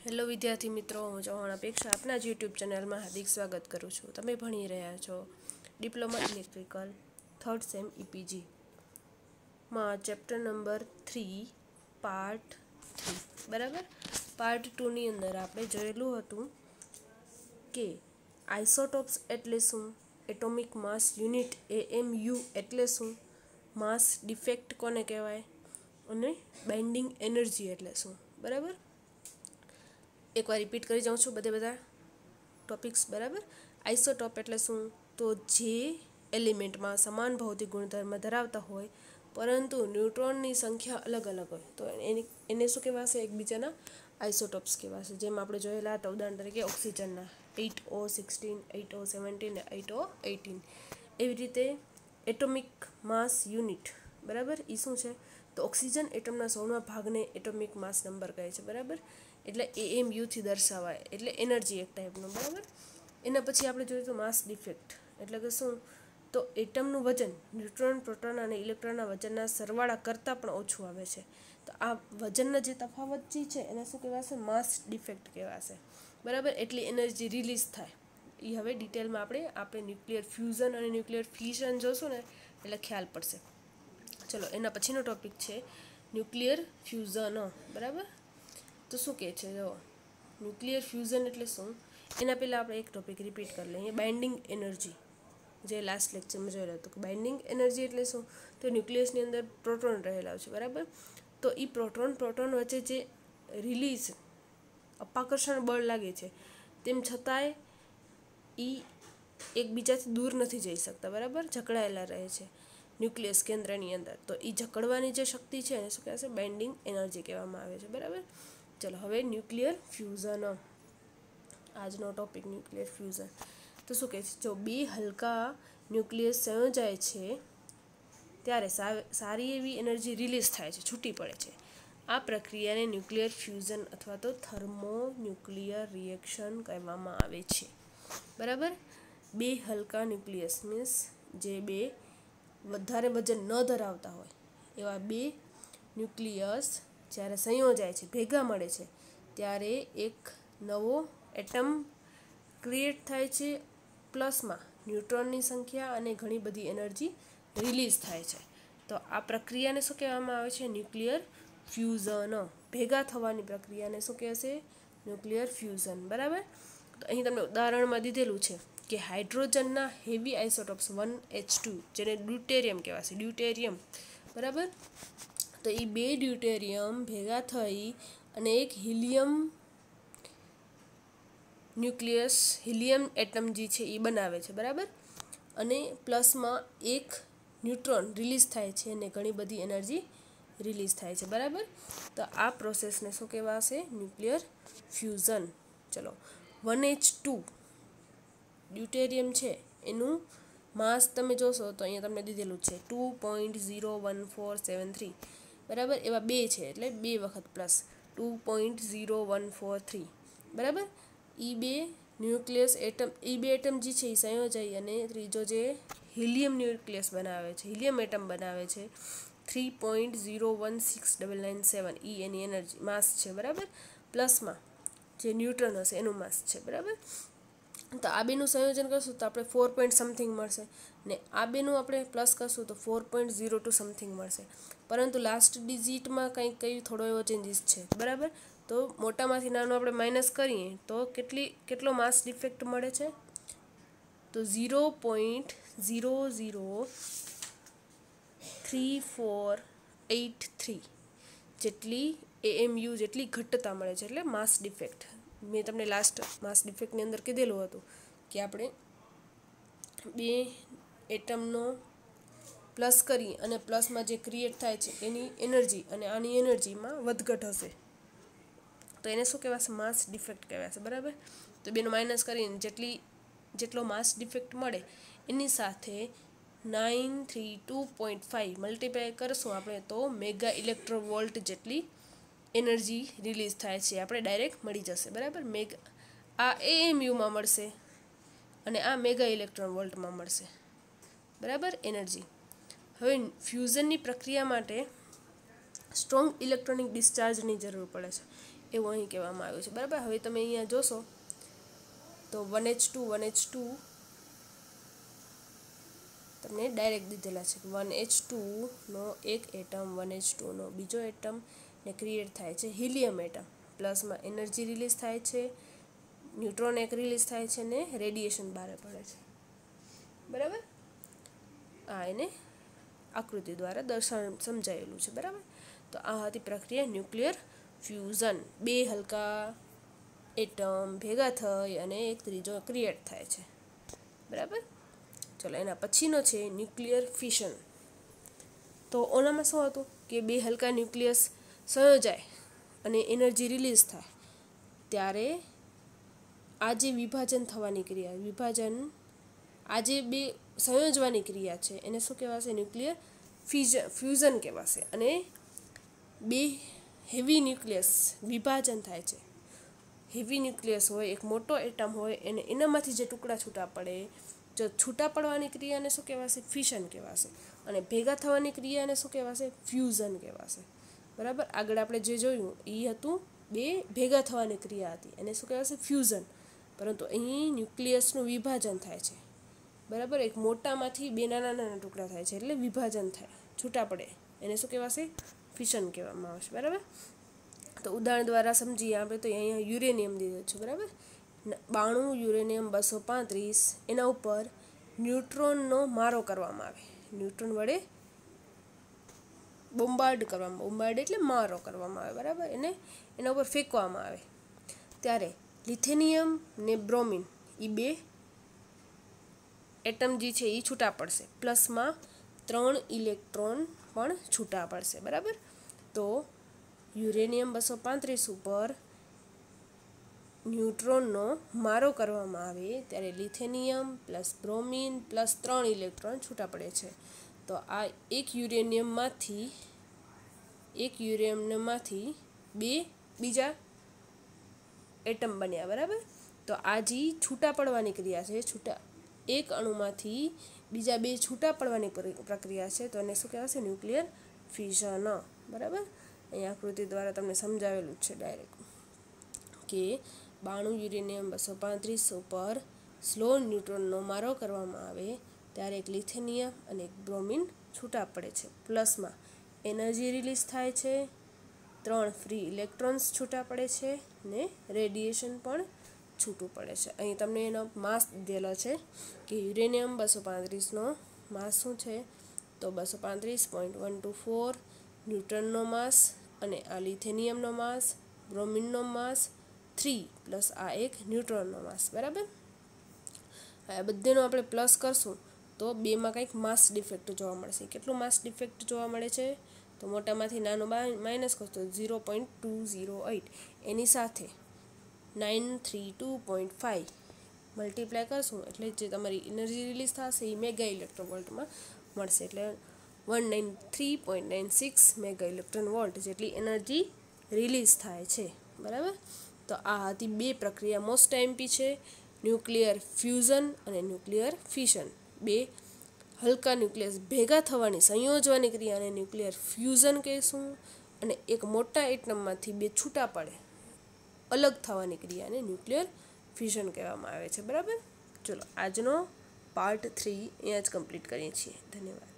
Hello વિદ્યાર્થી મિત્રો, હું ચૌહાણ અપેક્ષા આપના જ યુટ્યુબ ચેનલમાં હાર્દિક સ્વાગત કરું છું. તમે ભણી રહ્યા છો ડિપ્લોમા ઇલેક્ટ્રિકલ થર્ડ સેમ ઇપીજીમાં ચેપ્ટર નંબર 3 પાર્ટ 3. બરાબર. પાર્ટ 2ની અંદર આપણે જોયેલું હતું કે આઇસોટોપ્સ એટલે શું, એટોમિક માસ યુનિટ AMU એટલે શું, માસ ડિફેક્ટ કોને કહેવાય અને બાઇન્ડિંગ એનર્જી એટલે શું. બરાબર. એકવાર રિપીટ કરી જાઉં છું બધા ટોપિક્સ. બરાબર. આઇસોટોપ એટલે શું, તો જે એલિમેન્ટમાં સમાન ભૌતિક ગુણધર્મ ધરાવતા હોય પરંતુ ન્યુટ્રોનની સંખ્યા અલગ અલગ હોય તો એને શું કહેવાશે, એકબીજાના આઇસોટોપ્સ કહેવાશે. જેમ આપણે જોયેલા હતા ઉદાહરણ તરીકે ઓક્સિજનના 8O16, 8O17 ને 8O18. એવી રીતે એટોમિક માસ યુનિટ, બરાબર, એ શું છે, તો ઓક્સિજન એટમના 16મા ભાગને એટોમિક માસ નંબર કહે છે. બરાબર. એટલે AMUથી દર્શાવાય, એટલે એનર્જી એક ટાઈપનું. બરાબર. એના પછી આપણે જોયું તો માસ ડિફેક્ટ એટલે કે શું, તો એટમનું વજન ન્યુટ્રોન, પ્રોટોન અને ઇલેક્ટ્રોનના વજનના સરવાળા કરતાં પણ ઓછું આવે છે. તો આ વજનના જે તફાવત છે એને શું કહેવાશે, માસ ડિફેક્ટ કહેવાશે. બરાબર. એટલી એનર્જી રિલીઝ થાય. એ હવે ડિટેલમાં આપણે ન્યુક્લિયર ફ્યુઝન અને ન્યુક્લિયર ફિશન જોશું ને એટલે ખ્યાલ પડશે. ચલો, એના પછીનો ટોપિક છે ન્યુક્લિયર ફ્યુઝન. બરાબર. તો શું કહે છે, જો ન્યુક્લિયર ફ્યુઝન એટલે શું, એના પહેલાં આપણે એક ટોપિક રિપીટ કરી લઈએ, બાઇન્ડિંગ એનર્જી. જે લાસ્ટ લેક્ચરમાં જોયેલું હતું કે બાઇન્ડિંગ એનર્જી એટલે શું, તો ન્યુક્લિયસની અંદર પ્રોટોન રહેલા છે. બરાબર. તો એ પ્રોટોન વચ્ચે જે રિલીઝ અપાકર્ષણ બળ લાગે છે તેમ છતાંય એ એકબીજાથી દૂર નથી જઈ શકતા. બરાબર. જકડાયેલા રહે છે ન્યુક્લિયસ કેન્દ્રની અંદર. તો એ જકડવાની જે શક્તિ છે એને શું કહેવાશે, બાઇન્ડિંગ એનર્જી કહેવામાં આવે છે. બરાબર. ચલો, હવે ન્યુક્લિયર ફ્યુઝન, આજનો ટોપિક ન્યુક્લિયર ફ્યુઝન. તો શું કહે છે, જો બે હલકા ન્યુક્લિયસ સંયોજાય છે ત્યારે સારી એવી એનર્જી રિલીઝ થાય છે, છૂટી પડે છે. આ પ્રક્રિયાને ન્યુક્લિયર ફ્યુઝન અથવા તો થર્મોન્યુક્લિયર રિએક્શન કહેવામાં આવે છે. બરાબર. બે હલકા ન્યુક્લિયસ મીન્સ જે બે વધારે વજન ન ધરાવતા હોય એવા બે ન્યુક્લિયસ જ્યારે સંયોજાય છે, ભેગા મળે છે, ત્યારે એક નવો એટમ ક્રિએટ થાય છે. પ્લસમાં ન્યુટ્રોનની સંખ્યા અને ઘણી બધી એનર્જી રિલીઝ થાય છે. તો આ પ્રક્રિયાને શું કહેવામાં આવે છે, ન્યુક્લિયર ફ્યુઝન. ભેગા થવાની પ્રક્રિયાને શું કહેશે, ન્યુક્લિયર ફ્યુઝન. બરાબર. તો અહીં તમને ઉદાહરણમાં દીધેલું છે કે હાઇડ્રોજનના હેવી આઇસોટોપ્સ 1H2 જેને ડ્યુટેરિયમ કહેવાશે, ડ્યુટેરિયમ. બરાબર. તો એ બે ડ્યુટેરિયમ ભેગા થઈ અને એક હિલિયમ ન્યુક્લિયસ, હિલિયમ એટમ જે છે એ બનાવે છે. બરાબર. અને પ્લસમાં એક ન્યુટ્રોન રિલીઝ થાય છે અને ઘણી બધી એનર્જી રિલીઝ થાય છે. બરાબર. તો આ પ્રોસેસને શું કહેવાશે, ન્યુક્લિયર ફ્યુઝન. ચલો, 1H2 ડ્યુટેરિયમ છે એનું માસ તમે જોશો તો અહીંયા તમને દીધેલું છે 2.01473. બરાબર. એવા બે છે એટલે બે વખત પ્લસ 2.0143. બરાબર. એ બે ન્યુક્લિયસ એટમ, એ બે એટમ જે છે એ સંયોજાઈ અને ત્રીજો જે હિલિયમ ન્યુક્લિયસ બનાવે છે, હિલિયમ એટમ બનાવે છે 3.016997. એ એની એનર્જી માસ છે. બરાબર. પ્લસમાં જે ન્યુટ્રોન હશે એનું માસ છે. બરાબર. તો આ બેનું સંયોજન કરશું તો આપણે 4 પોઈન્ટ સમથિંગ મળશે ને આ બેનું આપણે પ્લસ કરશું તો 4.02 સમથિંગ મળશે. પરંતુ લાસ્ટ ડિજિટમાં કંઈ થોડો એવો ચેન્જીસ છે. બરાબર. તો મોટામાંથી નાનો આપણે માઇનસ કરીએ તો કેટલો માસ ડિફેક્ટ મળે છે, તો 0.03483 જેટલી AMU જેટલી ઘટતા મળે છે, એટલે માસ ડિફેક્ટ. મેં તમને લાસ્ટ માસ ડિફેક્ટની અંદર કીધેલું હતું કે આપણે બે એટમનો પ્લસ કરી અને પ્લસમાં જે ક્રિએટ થાય છે એની એનર્જી અને આની એનર્જીમાં વધઘટ હશે તો એને શું કહેવાશે, માસ ડિફેક્ટ કહેવાશે. બરાબર. તો બેનું માઇનસ કરીને જેટલો માસ ડિફેક્ટ મળે એની સાથે 932.5 મલ્ટીપ્લાય કરશું આપણે તો મેગા ઇલેક્ટ્રોવોલ્ટ જેટલી એનર્જી રિલીઝ થાય છે, આપણે ડાયરેક્ટ મળી જશે. બરાબર. આ AMUમાં મળશે અને આ મેગા ઇલેક્ટ્રોન વોલ્ટમાં મળશે. બરાબર. એનર્જી. હવે ફ્યુઝનની પ્રક્રિયા માટે સ્ટ્રોંગ ઇલેક્ટ્રોનિક ડિસ્ચાર્જની જરૂર પડે છે. એવું અહીં કહેવામાં આવ્યું છે, બરાબર. હવે તમે અહીંયા જોશો તો 1H2 તમને ડાયરેક્ટ દીધેલા છે. 1H2નો એક એટમ, 1H2નો બીજો એટમ ને ક્રિએટ થાય છે હિલિયમ એટમ. પ્લસમાં એનર્જી રિલીઝ થાય છે, ન્યુટ્રોન એક રિલીઝ થાય છે ને રેડિયેશન બહાર પડે છે, બરાબર. આ એને આકૃતિ દ્વારા સમજાયેલું છે, બરાબર. તો આ હતી પ્રક્રિયા ન્યુક્લિયર ફ્યુઝન. બે હલકા એટમ ભેગા થઈ અને એક ત્રીજો ક્રિએટ થાય છે, બરાબર. ચલો, એના પછીનો છે ન્યુક્લિયર ફિશન. તો ઓનામાં શું હતું કે બે હલકા ન્યુક્લિયસ સંયોજાય અને એનર્જી રિલીઝ થાય ત્યારે આ જે વિભાજન થવાની ક્રિયા, આ જે બે સંયોજવાની ક્રિયા છે એને શું કહેવાશે? ન્યુક્લિયર ફ્યુઝન કહેવાશે. અને બે હેવી ન્યુક્લિયસ વિભાજન થાય છે. હેવી ન્યુક્લિયસ હોય, એક મોટો એટમ હોય, અને એનામાંથી જે ટુકડા છૂટા પડે, જો છૂટા પડવાની ક્રિયાને શું કહેવાશે? ફિશન કહેવાશે. અને ભેગા થવાની ક્રિયાને શું કહેવાશે? ફ્યુઝન કહેવાશે, બરાબર. આગળ આપણે જે જોયું એ હતું બે ભેગા થવાની ક્રિયા હતી, એને શું કહેવાશે? ફ્યુઝન. પરંતુ અહીં ન્યુક્લિયસનું વિભાજન થાય છે, બરાબર. એક મોટામાંથી બે નાના નાના ટુકડા થાય છે એટલે વિભાજન થાય, છૂટા પડે, એને શું કહેવાશે? ફિશન કહેવામાં આવશે, બરાબર. તો ઉદાહરણ દ્વારા સમજીએ આપણે. તો અહીંયા યુરેનિયમ દીધું છે, બરાબર. 92 યુરેનિયમ 235, એના ઉપર ન્યુટ્રોનનો મારો કરવામાં આવે. ન્યુટ્રોન વડે બોમ્બાર્ડ એટલે મારો કરવામાં આવે, બરાબર. એના ઉપર ફેંકવામાં આવે ત્યારે લિથેનિયમ ને બ્રોમિન એ બે એટમ જે છે એ છૂટા પડશે. પ્લસમાં 3 ઇલેક્ટ્રોન પણ છૂટા પડશે, બરાબર. તો યુરેનિયમ 235 ઉપર ન્યુટ્રોનનો મારો કરવામાં આવે ત્યારે લિથેનિયમ પ્લસ બ્રોમિન પ્લસ 3 ઇલેક્ટ્રોન છૂટા પડે છે. તો આ એક યુરેનિયમમાંથી બે બીજા એટમ બન્યા, બરાબર. તો આ જે છૂટા પડવાની ક્રિયા છે, એક અણુમાંથી બીજા બે છૂટા પડવાની પ્રક્રિયા છે, તો એને શું કહેવાશે? ન્યુક્લિયર ફિઝન, બરાબર. અહીં આકૃતિ દ્વારા તમને સમજાવેલું છે ડાયરેક્ટ કે 92 યુરેનિયમ 235 ઉપર સ્લો ન્યુટ્રોનનો મારો કરવામાં આવે ત્યારે એક લિથેનિયમ અને એક બ્રોમિન છૂટા પડે છે. પ્લસમાં એનર્જી રિલીઝ થાય છે, 3 ફ્રી ઇલેક્ટ્રોન્સ છૂટા પડે છે ને રેડિયેશન પણ છૂટું પડે છે. અહીં તમને એનો માસ દીધેલો છે કે યુરેનિયમ 235નો માસ શું છે? તો 235.124 ન્યુટ્રોનનો માસ, અને આ લિથેનિયમનો માસ, બ્રોમિનનો માસ 3 પ્લસ આ એક ન્યુટ્રોનનો માસ, બરાબર. આ બધેનો આપણે પ્લસ કરશું તો બેમાં કંઈક માસ ડિફેક્ટ જોવા મળશે. કેટલું માસ ડિફેક્ટ જોવા મળે છે? તો મોટામાંથી નાનો માઇનસ કરશો 0.208, એની સાથે 932.5 મલ્ટીપ્લાય કરશું એટલે જે તમારી એનર્જી રિલીઝ થશે એ મેગા ઇલેક્ટ્રોન વોલ્ટમાં મળશે. એટલે 193.96 મેગા ઇલેક્ટ્રોન વોલ્ટ જેટલી એનર્જી રિલીઝ થાય છે, બરાબર. તો આ હતી બે પ્રક્રિયા મોસ્ટ આઈએમપી છે, ન્યુક્લિયર ફ્યુઝન અને ન્યુક્લિયર ફિશન. બે હલકા ન્યુક્લિયસ ભેગા થવાની સંયોજવાની ક્રિયાને ન્યુક્લિયર ફ્યુઝન કહીશું, અને એક મોટા એટમમાંથી બે છૂટા પડે અલગ થવાની ક્રિયાને ન્યુક્લિયર ફિશન કહેવામાં આવે છે, બરાબર. ચલો, આજનો પાર્ટ 3 અહીંયા જ કમ્પ્લીટ કરીએ છીએ. ધન્યવાદ.